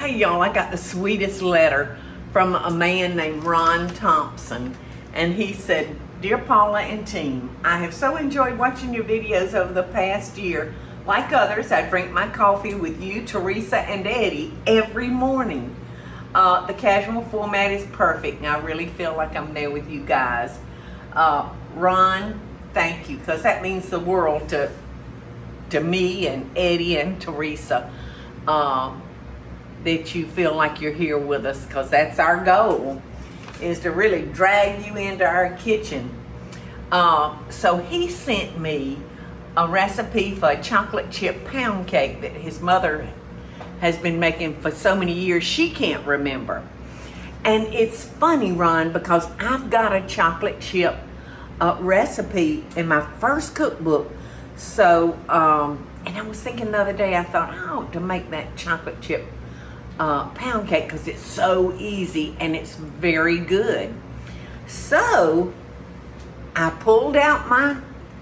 Hey y'all, I got the sweetest letter from a man named Ron Thompson, and he said, "Dear Paula and team, I have so enjoyed watching your videos over the past year. Like others, I drink my coffee with you, Teresa, and Eddie every morning. The casual format is perfect, and I really feel like I'm there with you guys." Ron, thank you, because that means the world to me and Eddie and Teresa. That you feel like you're here with us, because that's our goal, is to really drag you into our kitchen. So he sent me a recipe for a chocolate chip pound cake that his mother has been making for so many years she can't remember. And it's funny, Ron, because I've got a chocolate chip recipe in my first cookbook. So and I was thinking the other day, I thought I ought to make that chocolate chip pound cake because it's so easy and it's very good. So I pulled out my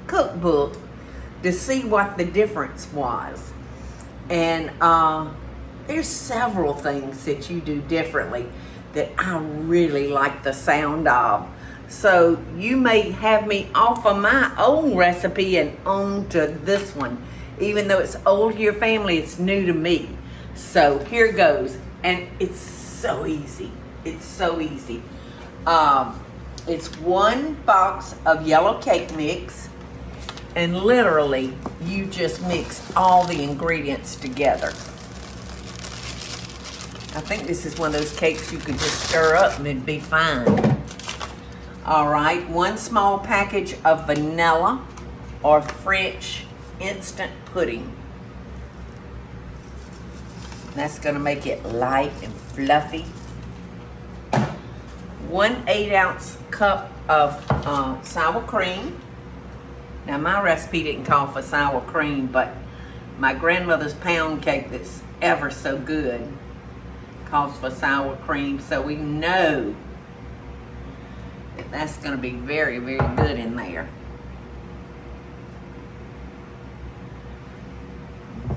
cookbook to see what the difference was. And there's several things that you do differently that I really like the sound of. So you may have me off of my old recipe and on to this one. Even though it's old to your family, it's new to me. So here goes. And it's so easy. It's so easy. It's 1 box of yellow cake mix. And literally, you just mix all the ingredients together. I think this is one of those cakes you could just stir up and it'd be fine. All right, 1 small package of vanilla or French instant pudding. That's gonna make it light and fluffy. 1 8-ounce cup of sour cream. Now my recipe didn't call for sour cream, but my grandmother's pound cake that's ever so good calls for sour cream, so we know that that's gonna be very, very good in there.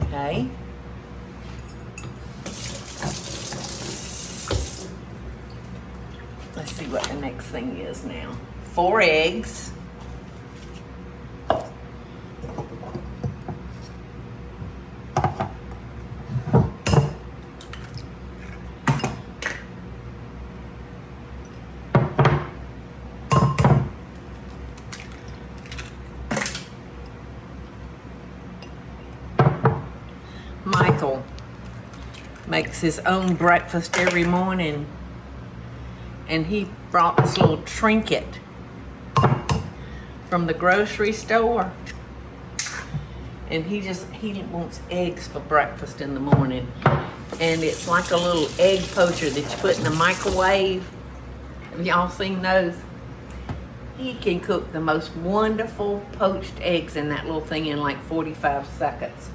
Okay. Let's see what the next thing is now. 4 eggs. Michael makes his own breakfast every morning, and he brought this little trinket from the grocery store, and he wants eggs for breakfast in the morning, and it's like a little egg poacher that you put in the microwave. Have y'all seen those? He can cook the most wonderful poached eggs in that little thing in like 45 seconds.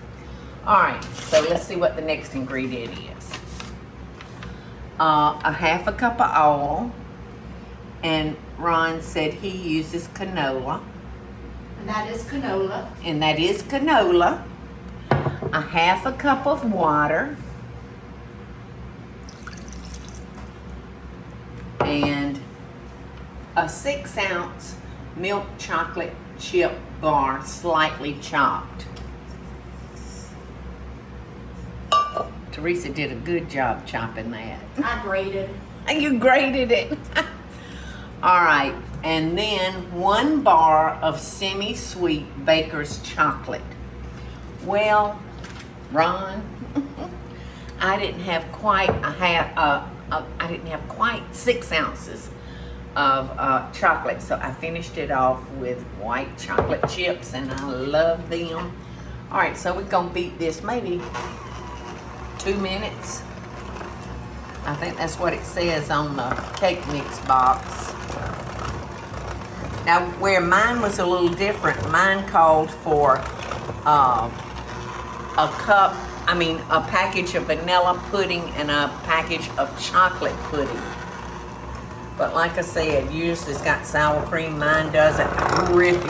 All right, so let's see what the next ingredient is. A 1/2 cup of oil, and Ron said he uses canola. And that is canola. And that is canola. A 1/2 cup of water. And a 6-ounce milk chocolate chip bar, slightly chopped. Teresa did a good job chopping that. I grated. And you grated it. All right, and then 1 bar of semi-sweet baker's chocolate. Well, Ron, I didn't have quite I didn't have quite 6 ounces of chocolate, so I finished it off with white chocolate chips, and I love them. All right, so we're gonna beat this maybe 2 minutes. I think that's what it says on the cake mix box. Now, where mine was a little different, mine called for a package of vanilla pudding and a package of chocolate pudding. But like I said, yours has got sour cream, mine doesn't. I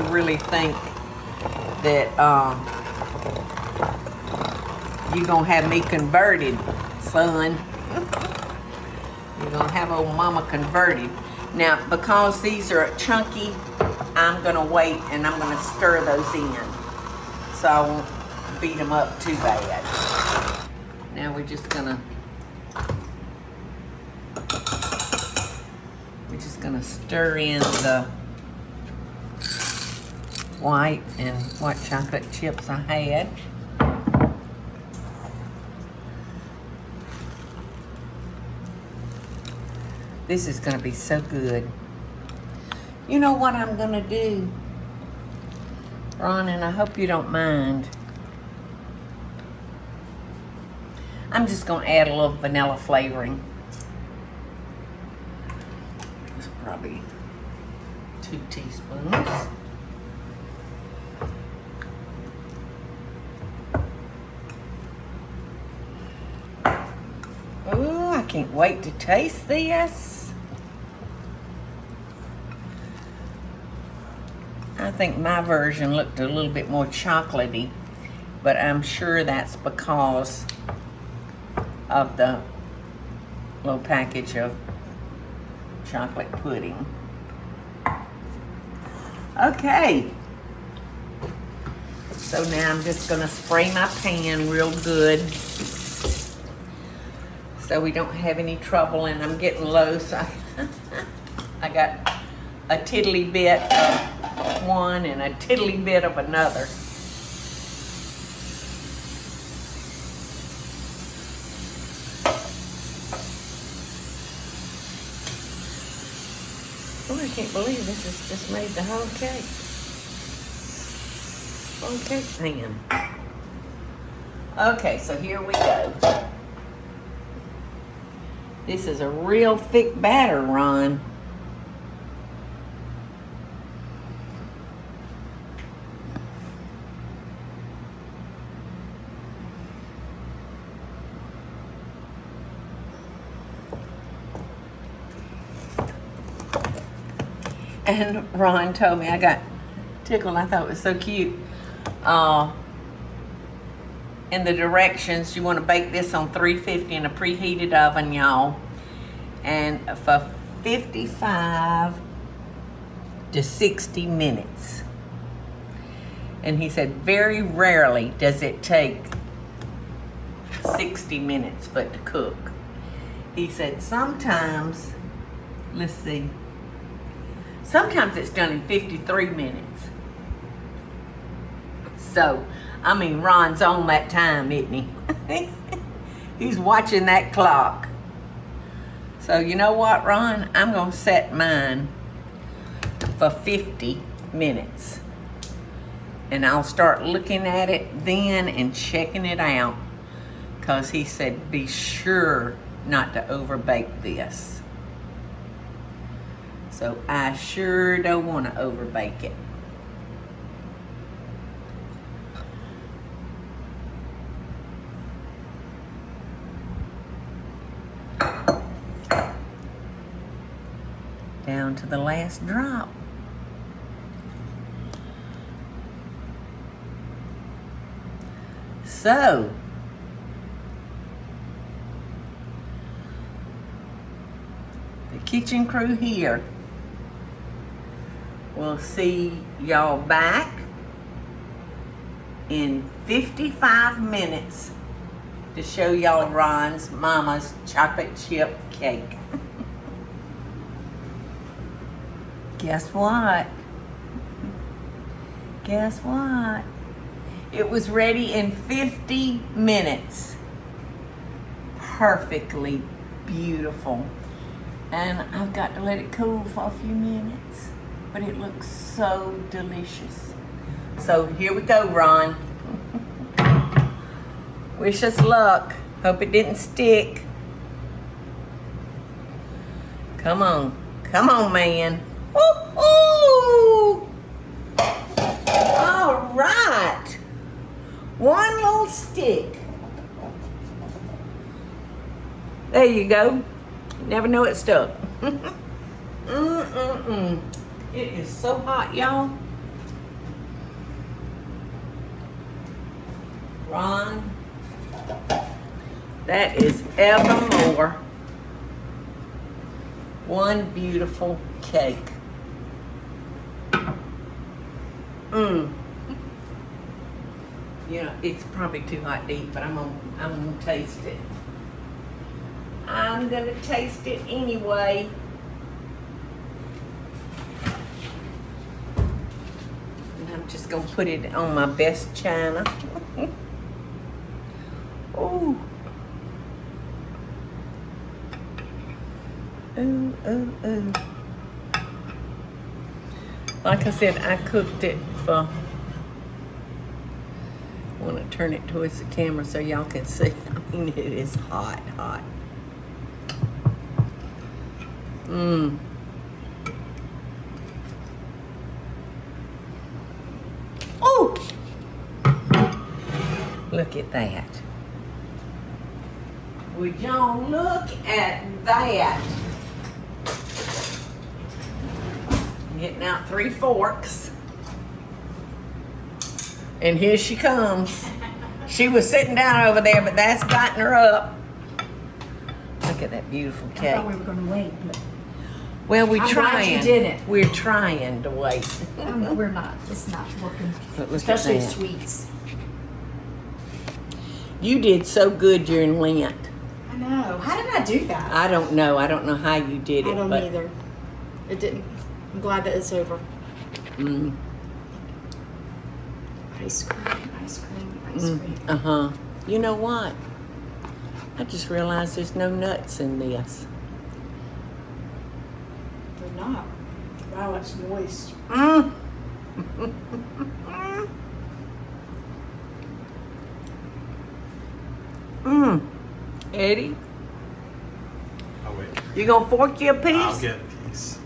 really think that you're gonna have me converted, son. You're gonna have old mama converted. Now, because these are chunky, I'm gonna wait and I'm gonna stir those in. So I won't beat them up too bad. Now we're just gonna stir in the white and white chocolate chips I had. This is gonna be so good. You know what I'm gonna do, Ron, and I hope you don't mind. I'm just gonna add a little vanilla flavoring. It's probably 2 teaspoons. Ooh, I can't wait to taste this. I think my version looked a little bit more chocolatey, but I'm sure that's because of the little package of chocolate pudding. Okay. So now I'm just gonna spray my pan real good so we don't have any trouble, and I'm getting low, so I got a tiddly bit of one and a tiddly bit of another. Oh, I can't believe this has just made the whole cake. Whole cake pan. Okay, so here we go. This is a real thick batter, Ron. And Ron told me, I got tickled, I thought it was so cute. In the directions, you want to bake this on 350 in a preheated oven, y'all. And for 55 to 60 minutes. And he said, very rarely does it take 60 minutes for it to cook. He said, sometimes, let's see, sometimes it's done in 53 minutes. So, I mean, Ron's on that time, isn't he? He's watching that clock. So, you know what, Ron? I'm going to set mine for 50 minutes. And I'll start looking at it then and checking it out. Because he said, be sure not to overbake this. So I sure don't want to overbake it. Down to the last drop. So, the kitchen crew here will see y'all back in 55 minutes to show y'all Ron's mama's chocolate chip cake. Guess what? Guess what? It was ready in 50 minutes. Perfectly beautiful. And I've got to let it cool for a few minutes. But it looks so delicious. So here we go, Ron. Wish us luck. Hope it didn't stick. Come on. Come on, man. Woo-hoo! All right. One little stick. There you go. Never know it stuck. It is so hot, y'all. That is evermore one beautiful cake. You know, it's probably too hot to eat, but I'm gonna taste it. I'm gonna taste it anyway. And I'm just gonna put it on my best china. Ooh. Ooh, ooh, ooh. Like I said, I cooked it for. I want to turn it towards the camera so y'all can see. I mean, it is hot, hot. Oh! Look at that. Would y'all look at that? I'm getting out 3 forks. And here she comes. She was sitting down over there, but that's gotten her up. Look at that beautiful I cake. thought we were going to wait, but Well, we're I'm trying. glad you didn't. We're trying to wait. we're not. It's not working. But look at Especially that. sweets. You did so good during Lent. I know. How did I do that? I don't know. I don't know how you did it. I don't but, either. It didn't. I'm glad that it's over. Mm, Ice cream, ice cream, ice cream. uh-huh. You know what? I just realized there's no nuts in this. They're not. Wow, it's moist. Mm. Eddie, Oh wait, you gonna fork you a piece? I'll get these.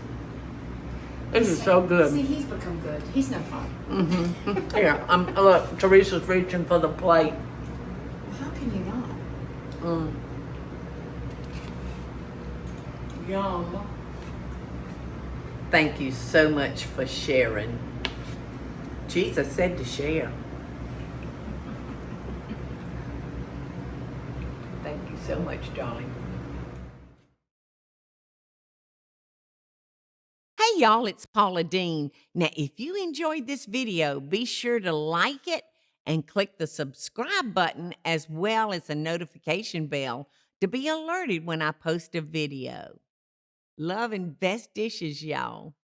This is so good. See, he's become good. He's no fun. Here, look, Teresa's reaching for the plate. How can you not? Yum. Thank you so much for sharing. Jesus said to share. Thank you so much, darling. Hey y'all, it's Paula Deen. Now, if you enjoyed this video, be sure to like it and click the subscribe button as well as the notification bell to be alerted when I post a video. Love and best dishes, y'all.